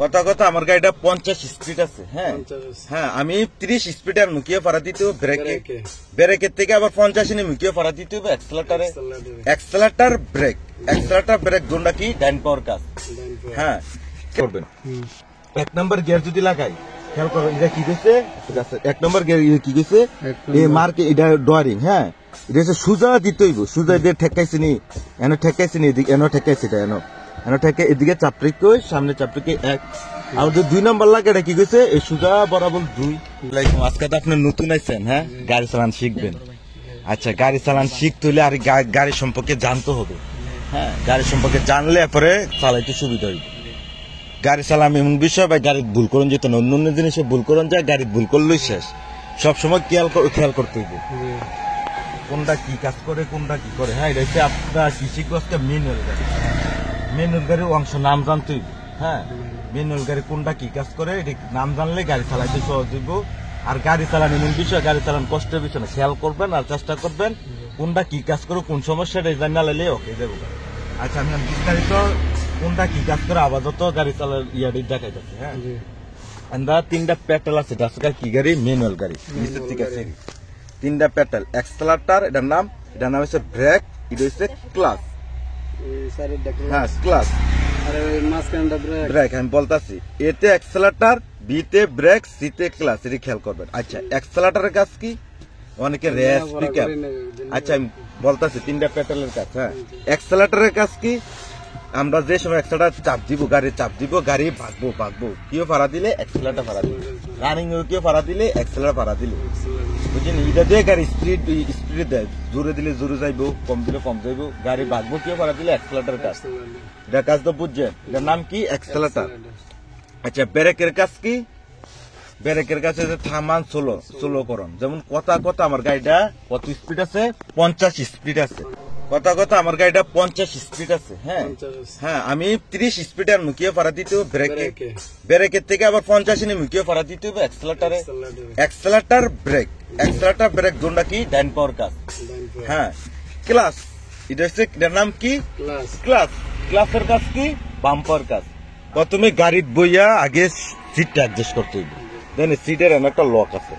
কথা কথা আমার গাড়িটা 50 স্পিড আছে। হ্যাঁ হ্যাঁ, আমি 30 স্পিডে মুখিয়ে ফারা দিতে হবে ব্রেকের থেকে, আবার 50 এ মুখিয়ে ফারা দিতে হবে এক্সেলেটারে। এক্সেলেটার ব্রেক দুটা কি ডাইন পাওয়ার কাজ। হ্যাঁ করবেন। 1 নম্বর গিয়ার যদি লাগাই, খেয়াল করবেন এটা কি দিচ্ছে। 1 নম্বর গিয়ার কি দিচ্ছে, এই মার্কে এটা ডয়ারিং। হ্যাঁ, এটা হচ্ছে সুজা দিতে হইব। সুজা দিয়ে ঠেকাইছে নি, এনো ঠেকাইছে নি, এদিকে এনো ঠেকাইছে, এটা এনো ঠেকে এদিকে চাপড়িক সামনে চাপড়িকে 1। আর যে 2 নম্বর লাগে এটা কি গেছে, এই সুজা বরাবর 2। আজকে তো আপনি নতুন আইছেন, হ্যাঁ গাড়ি চালান শিখবেন। আচ্ছা, গাড়ি চালান শিখতে হলে আর গাড়ি সম্পর্কে জানতে হবে। হ্যাঁ, গাড়ি সম্পর্কে জানলে পরে চালাইতে সুবিধা হইবে। গাড়ি চালাম এমন বিষয় বা গাড়ি ভুল করুন যেত না, অন্য জিনিসে ভুল করুন যায়, গাড়ি ভুল করলেই শেষ। সবসময় খেয়াল করতে হইবে কোনটা কি কাজ করে, কোনটা কি করে। হ্যাঁ, এটা হচ্ছে আপনার কৃষিগ্রস্ত ম্যানুয়াল গাড়ি। ম্যানুয়াল গাড়ির অংশ নাম জানতে হইবে। হ্যাঁ, ম্যানুয়াল গাড়ি কোনটা কি কাজ করে এটা নাম জানলে গাড়ি চালাইতে সহজ হইব। আর গাড়ি চালান এমন বিষয়, গাড়ি চালান কষ্টের বিষয় না, খেয়াল করবেন আর চেষ্টা করবেন কোনটা কি কাজ করে, কোন সমস্যাটা জানা লাইলে ওকে দেবো। আচ্ছা, আমি বিস্তারিত কোনটা কি কাজ করে আপাতত গাড়ি চালার ইয়ারি দেখাই যাচ্ছে। হ্যাঁ, আমরা 3টা প্যাটেল আছে। কি গাড়ি? ম্যানুয়াল গাড়ি। নিচের থেকে আছে 3টা প্যাটেল। এক্সেলেটার এটার নাম হচ্ছে ব্রেক, এটা হচ্ছে ক্লাচ। হ্যাঁ, ক্লাচ ব্রেক আমি বলতেছি। এতে এক্সেলেটার, বিতে ব্রেক, সিতে ক্লাচ, এটি খেয়াল করবেন। আচ্ছা, এক্সেলেটারের কাজ কি? অনেকে রেস পিকআপ। আচ্ছা, আমি বলতেছি 3টা প্যাটেলের কাজ। হ্যাঁ, এক্সেলেটারের কাজ কি? আমরা যে সময় এক্সেলেটার চাপ দিব, গাড়ি চাপ দিব, গাড়ি ভাগবো কেউ ফাড়া দিলে এক্সেলেটার ফাড়া দিলে, রানিং কেউ ফাড়া দিলে এক্সেলেটার ফাড়া দিলে, বুঝলেন? এটা দিয়ে গাড়ি স্পিড দেয়, জোরে দিলে জোরে যাইবো, কম দিলে কম যাইবো, গাড়ি ভাগবো কেউ ফাড়া দিলে এক্সেলেটার কাজ। এটা কাজ তো বুঝছেন, এটার নাম কি? এক্সেলেটার। আচ্ছা, ব্রেকের কাজ কি? ব্রেকের কাছে থামান স্লো করুন। যেমন কথা আমার গাড়িটা কত স্পিড আছে? 50 স্পিড আছে। কথা আমার গাড়িটা 50 স্পিড আছে। হ্যাঁ হ্যাঁ, আমি 30 স্পিডে মুখিয়ে ফারা দিতে হবে ব্রেকের থেকে, আবার 50 এ মুখিয়ে ফারা দিতে হবে এক্সেলেটারে। এক্সেলেটার ব্রেক দুটা কি ডাইন পাওয়ার কাজ। হ্যাঁ, ক্লাচ, এটা হচ্ছে এটার নাম কি? ক্লাচের কাজ কি? বাম্পার কাজ। প্রথমে গাড়ির বইয়া আগে সিটটা অ্যাডজাস্ট করতে হইবে। দেন সিটের একটা লক আছে,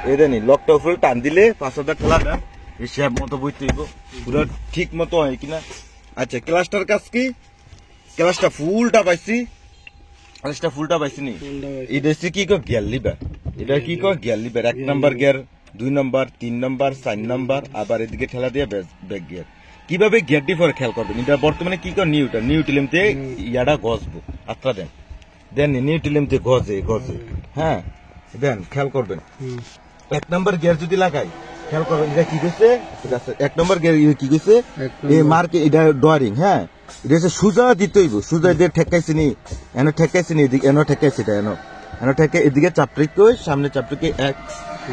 এই দেন লকটা উপরে টান দিলে 5000 ঠেলা দেন, হিসাব মতো বইতে হইব, পুরো ঠিক মতো হয় কিনা। আচ্ছা, ক্লাচটার কাজ কি? ক্লাচটা ফুলটা পাইছি নি, এটা হচ্ছে কি কো গিয়ার লিভার। এটা কি কো গিয়ার লিভার। 1 নম্বর গিয়ার, 2 নম্বর, 3 নম্বর, 4 নম্বর, আবার এদিকে ঠেলা দিয়ে ব্যাক গিয়ার। কিভাবে গিয়ারটি পরে খেয়াল করবেন। এটা বর্তমানে কি কো নিউট্রিলিয়ামতে ইয়াটা গজবো, আত্রা দেন নিউট্রিলিয়ামতে গজে। হ্যাঁ, দেন খেয়াল করবেন। 1 নম্বর গিয়ার যদি লাগাই, খেয়াল করবেন এটা কি গেছে। 1 নম্বর গিয়ার কি গেছে, এই মার্কে এটা ডয়ারিং। হ্যাঁ, এটা হচ্ছে সুজা দিতে হইব। সুজা দিয়ে ঠেকাইছে নি, এনো ঠেকাইছে নি, এদিকে এনো ঠেকাইছে, এটা এনো ঠেকে এদিকে চাপড়িক সামনে চাপড়িকে 1।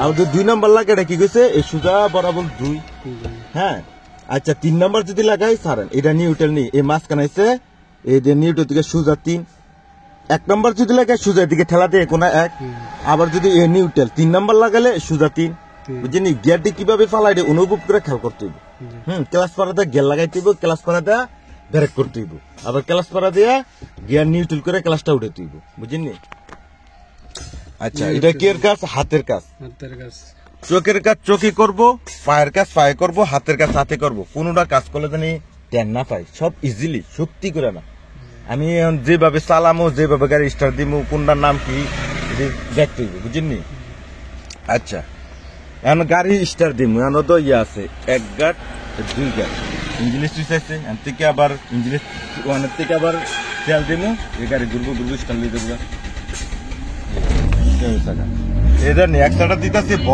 আর যে 2 নম্বর লাগে এটা কি গেছে, এই সুজা বরাবর 2। হ্যাঁ, আচ্ছা, 3 নম্বর যদি লাগাই সারেন, এটা নিউট্রাল নি, এই মাঝখানে আছে এই যে নিউট্রাল থেকে সুজা 3। 1 নম্বর যদি লাগাই সুজা দিকে ঠেলা দিয়ে কোনা 1, আবার যদি এ নিউট্রাল 3 নম্বর লাগালে সুজা 3। বুঝলি, গিয়ারটি কিভাবে ফালাই অনুভব করে খেয়াল করতে হইব। ক্লাস পাড়াতে গিয়ার লাগাইতে হইব, ক্লাস পাড়াতে ব্রেক করতে হইব, আবার ক্লাস পাড়া দিয়ে গিয়ার নিউট্রাল করে ক্লাসটা উঠাইতে হইব। বুঝলি? আচ্ছা, এটা কি এর কাজ? হাতের কাজ। চোখের কাজ চোখে করব, পায়ের কাজ পায়ে করব, হাতের কাজ হাতে করব। কোনটা কাজ করলে জানি টেন না পাই, সব ইজিলি শক্তি করে না। আমি যেভাবে চালামো, যেভাবে গাড়ি স্টার্ট দিব, কোনটার নাম কি দেখতে হইব। বুঝলি? আচ্ছা, এখন গাড়ি স্টার্ট দিব, এখন তো ইয়ে আছে 1 গাট 2 গাট ইঞ্জিন সুইচ আছে, এর থেকে আবার ইঞ্জিন 1 থেকে আবার তেল দিব, এই গাড়ি ঘুরবো স্টার্ট দিয়ে দেবো। এদের নি একসাথে দিতেছে ব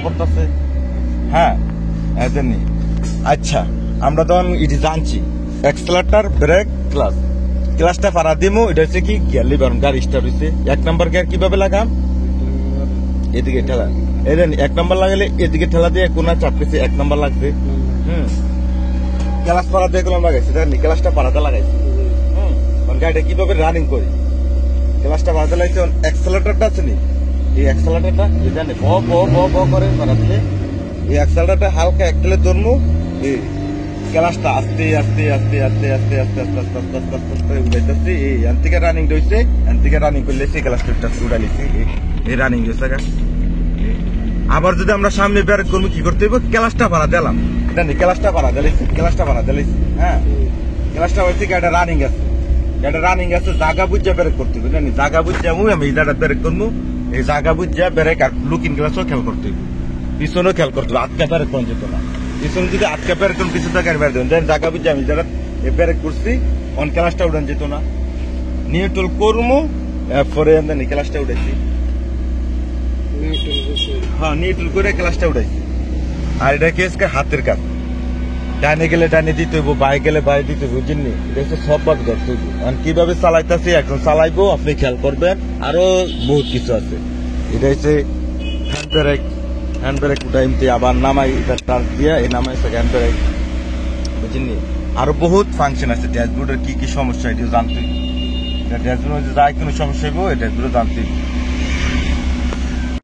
করতেছে। হ্যাঁ, এদের নি। আচ্ছা, আমরা তখন এটি জানছি এক্সেলেটার, ব্রেক, ক্লাচটা ফাড়া দিমু। এটা হচ্ছে কি গিয়ার লিভার, গাড়ি স্টার্ট হইছে। 1 নম্বর গিয়ার কিভাবে লাগাম? এদিকে ঠেলা, এদের 1 নম্বর লাগালে এদিকে ঠেলা দিয়ে কোনা চাপতেছে, 1 নম্বর লাগছে। ক্লাচ পাড়া দিয়ে কোন লাগাইছে, দেখেন ক্লাচটা পাড়াতে লাগাইছে। গাড়িটা কিভাবে রানিং করি, ক্লাচটা পাড়াতে লাগাইছে। এক্সেলেটারটা আছে নি, এই এক্সেলেটারটা জানে ব করে পাড়া দিলে, এই এক্সেলেটারটা হালকা একটালে ধরমু, ক্লাসটা আস্তে আস্তে আস্তে আস্তে আস্তে আস্তে আস্তে আস্তে আস্তে আস্তে আস্তে আস্তে উঠাইতেছি এন থেকে রানিং রয়েছে এন থেকে রানিং করলে সেই ক্লাসটা উঠাইছি এই রানিং রয়েছে। আবার যদি আমরা সামনে ব্রেক করবো কি করতে হইব, ক্লাসটা ভাড়া দিলাম, জানি ক্লাসটা ভাড়া দিলাইছি, ক্লাসটা ভাড়া দিলাইছি, হ্যাঁ ক্লাসটা হয়েছে কি একটা রানিং আছে, একটা রানিং আছে, জায়গা বুঝা ব্রেক করতে হইব, জানি জায়গা বুঝা আমি এই জায়গা ব্রেক করবো, এই জায়গা বুঝা ব্রেক আর লুকিং গ্লাসও খেয়াল করতে হইব, পিছনেও খেয়াল করতে হবে, আটকা ব্রেক কোন যেত না, পিছনে যদি আটকা ব্রেক কোন পিছন থেকে বের দেবেন, দেন জায়গা বুঝা আমি যারা ব্রেক করছি অন ক্লাসটা উঠান যেত না, নিউট্রাল করবো এরপরে আমি ক্লাসটা উঠাইছি, হ্যাঁ নিউট্রাল করে ক্লাসটা উঠাইছি। আর এটা কি হাতের কাজ, ডানে গেলে ডানে দিতে হইব, বাই গেলে বাই দিতে হইব, বুঝলি এটা হচ্ছে সব ভাবে ধরতে হইব। কিভাবে চালাইতেছি এখন চালাইবো, আপনি খেয়াল করবেন, আরো বহুত কিছু আছে। এটা হচ্ছে হ্যান্ড ব্রেক উঠাইতে আবার নামাই টাচ দিয়ে এই নামাইছে হ্যান্ড ব্রেক, বুঝলি আরো বহুত ফাংশন আছে। ড্যাশবোর্ডের কি কি সমস্যা এটা জানতে, ড্যাশবোর্ড যা কোনো সমস্যা হইব এই ড্যাশবোর্ডে জানতে।